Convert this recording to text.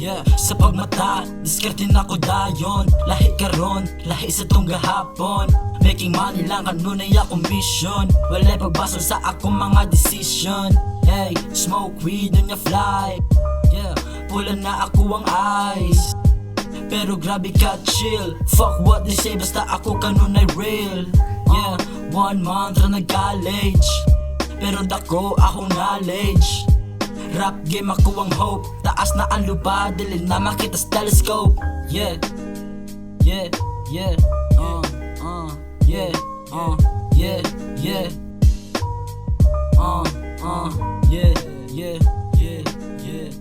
Yeah, sa pagmata, diskarte na ko dayon. Lahi karon, lahi sa tong gahapon. Making money lang kanunay akong mission. Walay pagbasa sa akong mga decision. Hey, smoke weed on your fly. Yeah, pula na ako ang eyes. Pero grabe ka chill. Fuck what they say, basta ako kanunay real. Yeah, 1 month na nag-college, pero dako akong knowledge. Rap game ako ang hope. Taas na ang lupa, dili na makita sa telescope. Yeah, yeah, yeah, yeah, yeah, yeah, yeah, yeah, yeah, yeah,